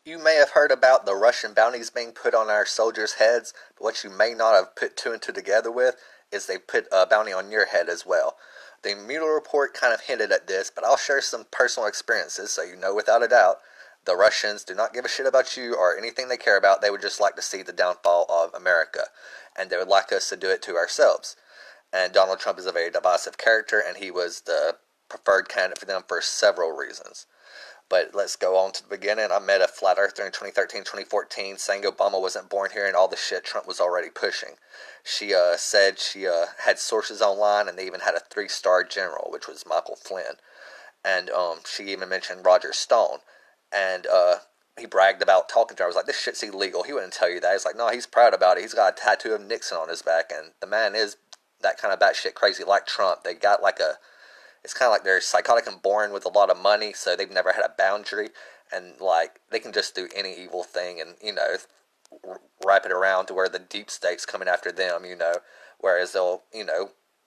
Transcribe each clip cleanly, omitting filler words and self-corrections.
You may have heard about the Russian bounties being put on our soldiers' heads, but what you may not have put two and two together with is they put a bounty on your head as well. The Mueller Report kind of hinted at this, but I'll share some personal experiences so you know without a doubt the Russians do not give a shit about you or anything they care about. They would just like to see the downfall of America, and they would like us to do it to ourselves. And Donald Trump is a very divisive character, and he was the preferred candidate for them for several reasons. But let's go on to the beginning. I met a flat earther in 2013, 2014, saying Obama wasn't born here and all the shit Trump was already pushing. She said she had sources online, and they even had a 3-star general, which was Michael Flynn. And she even mentioned Roger Stone. And he bragged about talking to her. I was like, this shit's illegal. He wouldn't tell you that. He's like, no, he's proud about it. He's got a tattoo of Nixon on his back. And the man is that kind of batshit crazy like Trump. They got like a... It's kind of like they're psychotic and born with a lot of money, so they've never had a boundary, and like they can just do any evil thing, and wrap it around to where the deep state's coming after them, whereas they'll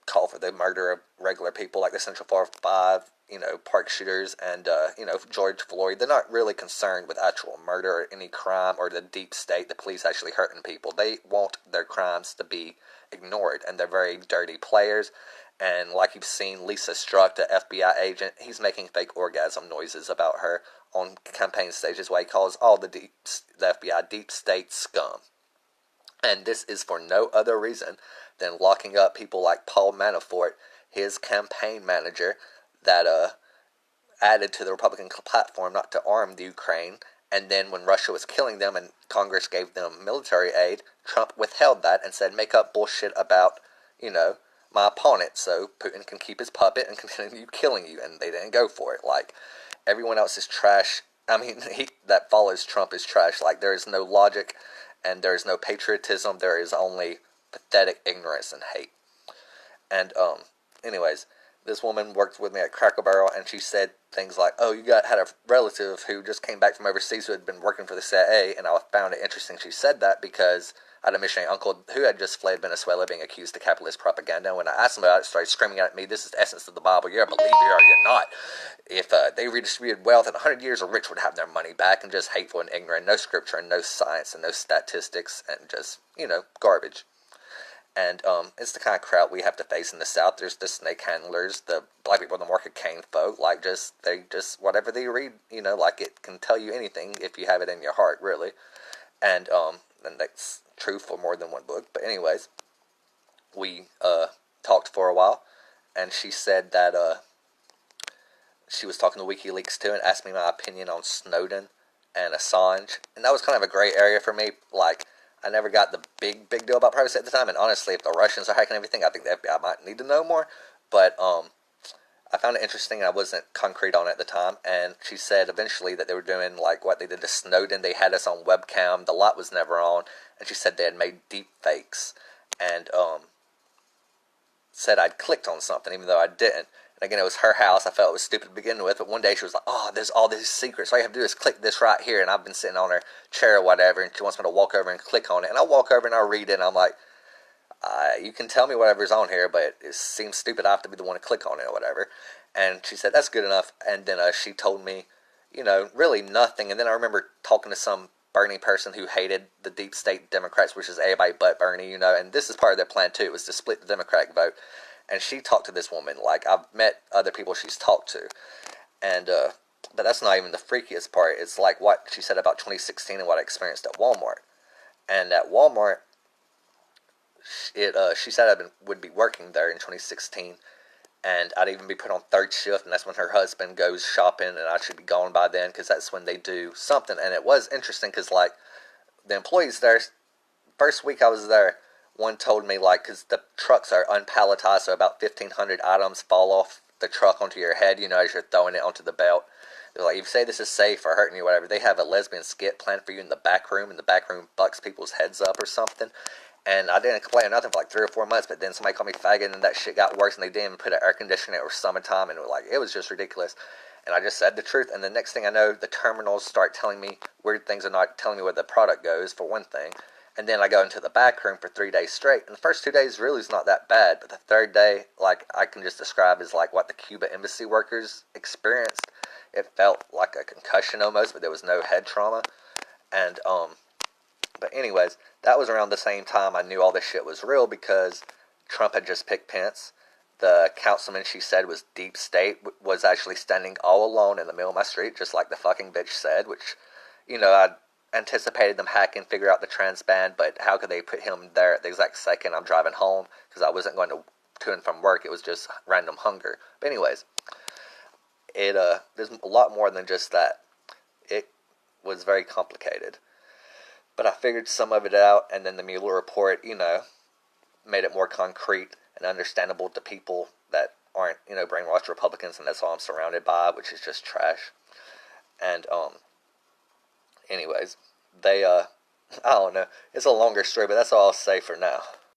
call for the murder of regular people like the Central Park Five, park shooters, and George Floyd. They're not really concerned with actual murder or any crime or the deep state, the police actually hurting people. They want their crimes to be ignored, and they're very dirty players. And like you've seen Lisa Struck, the FBI agent, he's making fake orgasm noises about her on campaign stages while he calls all the FBI deep state scum. And this is for no other reason than locking up people like Paul Manafort, his campaign manager, that added to the Republican platform not to arm the Ukraine. And then when Russia was killing them and Congress gave them military aid, Trump withheld that and said, make up bullshit about, my opponent, so Putin can keep his puppet and continue killing you, and they didn't go for it. Like, everyone else is trash. I mean, that follows Trump is trash. Like, there is no logic, and there is no patriotism. There is only pathetic ignorance and hate. And, anyways, this woman worked with me at Cracker Barrel, and she said things like, oh, had a relative who just came back from overseas who had been working for the CIA, and I found it interesting she said that because I had a missionary uncle who had just fled Venezuela being accused of capitalist propaganda. When I asked him about it, he started screaming at me, this is the essence of the Bible. You're a believer or you're not. If they redistributed wealth in 100 years, the rich would have their money back, and just hateful and ignorant. No scripture and no science and no statistics and just, garbage. And it's the kind of crowd we have to face in the South. There's the snake handlers, the black people in the market cane folk, whatever they read, like it can tell you anything if you have it in your heart, really. And that's true for more than one book. But anyways, we talked for a while, and she said that she was talking to WikiLeaks too and asked me my opinion on Snowden and Assange. And that was kind of a gray area for me. Like, I never got the big deal about privacy at the time, and honestly, if the Russians are hacking everything, I think the FBI might need to know more. But I found it interesting, and I wasn't concrete on it at the time. And she said eventually that they were doing like what they did to Snowden. They had us on webcam. The lot was never on, and she said they had made deep fakes, and said I'd clicked on something even though I didn't. And again, it was her house. I felt it was stupid to begin with, but one day she was like, oh, there's all these secrets. All you have to do is click this right here. And I've been sitting on her chair or whatever, and she wants me to walk over and click on it. And I walk over and I read it, and I'm like, you can tell me whatever's on here, but it seems stupid. I have to be the one to click on it or whatever. And she said, that's good enough. And then she told me, really nothing. And then I remember talking to some Bernie person who hated the deep state Democrats, which is everybody but Bernie, and this is part of their plan too. It was to split the Democratic vote. And she talked to this woman, like I've met other people she's talked to. And, but that's not even the freakiest part. It's like what she said about 2016 and what I experienced at Walmart. And at Walmart, she said would be working there in 2016, and I'd even be put on third shift, and that's when her husband goes shopping, and I should be gone by then, because that's when they do something. And it was interesting, because, like, the employees there, first week I was there, one told me, like, because the trucks are unpalletized, so about 1,500 items fall off the truck onto your head, as you're throwing it onto the belt. They're like, if you say this is safe or hurting you, whatever, they have a lesbian skit planned for you in the back room, and the back room fucks people's heads up or something. And I didn't complain or nothing for like 3 or 4 months, but then somebody called me faggot, and that shit got worse, and they didn't even put an air conditioner. It was summertime, and it was just ridiculous. And I just said the truth, and the next thing I know, the terminals start telling me weird things and not telling me where the product goes, for one thing. And then I go into the back room for 3 days straight, and the first 2 days really is not that bad, but the third day, like, I can just describe as like what the Cuba embassy workers experienced. It felt like a concussion almost, but there was no head trauma. And but anyways, that was around the same time I knew all this shit was real, because Trump had just picked Pence. The councilman she said was deep state was actually standing all alone in the middle of my street, just like the fucking bitch said, which, I anticipated them hacking, figure out the trans ban, but how could they put him there at the exact second I'm driving home, because I wasn't going to and from work, it was just random hunger. But anyways, there's a lot more than just that. It was very complicated. But I figured some of it out, and then the Mueller report, made it more concrete and understandable to people that aren't, brainwashed Republicans, and that's all I'm surrounded by, which is just trash. And, anyways, they, I don't know, it's a longer story, but that's all I'll say for now.